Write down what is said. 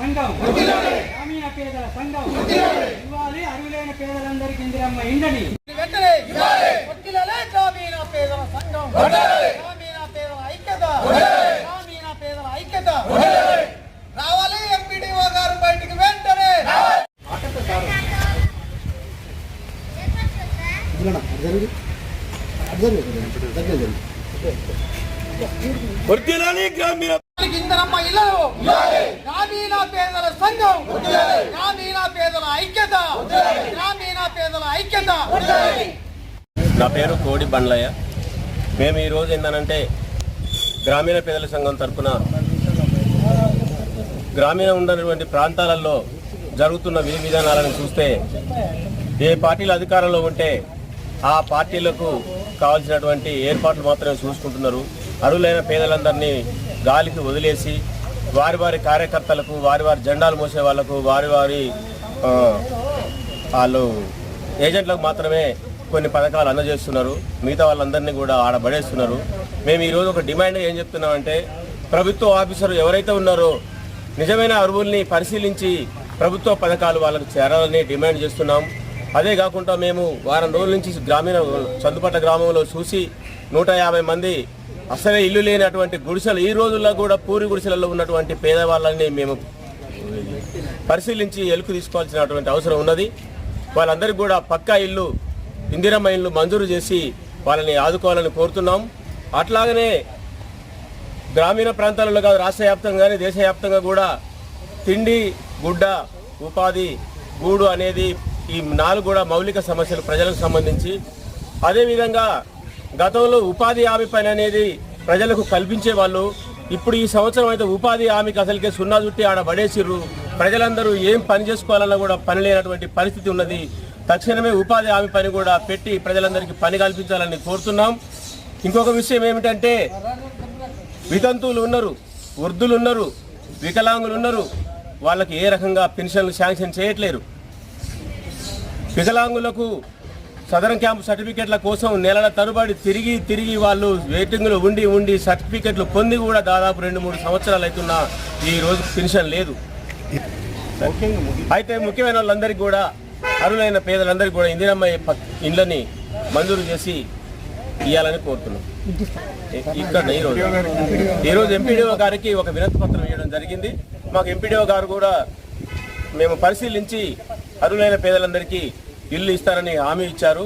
సంఘం గ్రామీణ పేదల సంఘం ఇవ్వాలి అర్హులైన పేదలందరికీ ఇందిరమ్మ ఇండ్లని వెంటనే గ్రామీణ పేదల సంఘం గ్రామీణ పేదల ఐక్యత గ్రామీణ పేదల ఐక్యత రావాలి ఎంపీడీఓ గారు బయటికి వెంటనే ఇందిరమ్మ ఇళ్లను గ్రామీణ పేదల సంఘం గ్రామీణ పేదల ఐక్యత గ్రామీణ పేదల ఐక్యత. నా పేరు కోడి బండ్లయ్య. మేము ఈరోజు ఏంటంటే గ్రామీణ పేదల సంఘం తరఫున గ్రామీణ ఉన్నటువంటి ప్రాంతాలలో జరుగుతున్న విధి విధానాలను చూస్తే ఏ పార్టీలు అధికారంలో ఉంటే ఆ పార్టీలకు కావాల్సినటువంటి ఏర్పాట్లు మాత్రమే చూసుకుంటున్నారు. అర్హులైన పేదలందరినీ గాలికి వదిలేసి వారి వారి కార్యకర్తలకు వారి వారి జెండాలు మోసే వాళ్లకు వారి వాళ్ళు ఏజెంట్లకు మాత్రమే కొన్ని పథకాలు అందజేస్తున్నారు. మిగతా వాళ్ళందరినీ కూడా ఆడబడేస్తున్నారు. మేము ఈరోజు ఒక డిమాండ్ ఏం చెప్తున్నామంటే ప్రభుత్వ ఆఫీసర్లు ఎవరైతే ఉన్నారో నిజమైన అర్హుల్ని పరిశీలించి ప్రభుత్వ పథకాలు వాళ్ళకు చేరాలని డిమాండ్ చేస్తున్నాం. అదే కాకుండా మేము వారం రోజుల నుంచి గ్రామీణ చందుపట్ల గ్రామంలో చూసి 150 మంది అసలే ఇల్లు లేనటువంటి గుడిసెలు ఈ రోజుల్లో కూడా పూరి గుడిసెలలో ఉన్నటువంటి పేదవాళ్ళని మేము పరిశీలించి ఎలుకు తీసుకోవాల్సినటువంటి అవసరం ఉన్నది. వాళ్ళందరికీ కూడా పక్కా ఇల్లు ఇందిరమ్మ ఇల్లు మంజూరు చేసి వాళ్ళని ఆదుకోవాలని కోరుతున్నాం. అట్లాగనే గ్రామీణ ప్రాంతాలలో కాదు రాష్ట్ర వ్యాప్తంగా కానీ దేశవ్యాప్తంగా కూడా తిండి గుడ్డ ఉపాధి గూడు అనేది ఈ 4 కూడా మౌలిక సమస్యలు ప్రజలకు సంబంధించి. అదేవిధంగా గతంలో ఉపాధి హామీ పని అనేది ప్రజలకు కల్పించే వాళ్ళు ఇప్పుడు ఈ సంవత్సరం అయితే ఉపాధి హామీకి అసలుకే సున్నా చుట్టి ఆడ పడేసిర్రు. ప్రజలందరూ ఏం పని చేసుకోవాలన్నా కూడా పని లేనటువంటి పరిస్థితి ఉన్నది. తక్షణమే ఉపాధి హామీ పని కూడా పెట్టి ప్రజలందరికీ పని కల్పించాలని కోరుతున్నాం. ఇంకొక విషయం ఏమిటంటే వితంతువులు ఉన్నారు, వృద్ధులు ఉన్నారు, వికలాంగులు ఉన్నారు. వాళ్ళకి ఏ రకంగా పెన్షన్లు శాంక్షన్ చేయట్లేరు. వికలాంగులకు సదరన్ క్యాంపు సర్టిఫికెట్ల కోసం నెలల తరబడి తిరిగి వాళ్ళు వెయిటింగ్లో ఉండి సర్టిఫికెట్లు పొంది కూడా దాదాపు 2-3 సంవత్సరాలు అవుతున్నా ఈ రోజు పెన్షన్ లేదు. అయితే ముఖ్యమైన వాళ్ళందరికీ కూడా అర్హులైన పేదలందరికీ కూడా ఇందిరమ్మ ఇండ్లని మంజూరు చేసి ఇవ్వాలని కోరుతున్నాం. ఇక్కడ ఈరోజు ఎంపీడీఓ గారికి ఒక వినతి పత్రం ఇవ్వడం జరిగింది. మాకు ఎంపీడీఓ గారు కూడా మేము పరిశీలించి అర్హులైన పేదలందరికీ ఇల్లు ఇస్తారని హామీ ఇచ్చారు.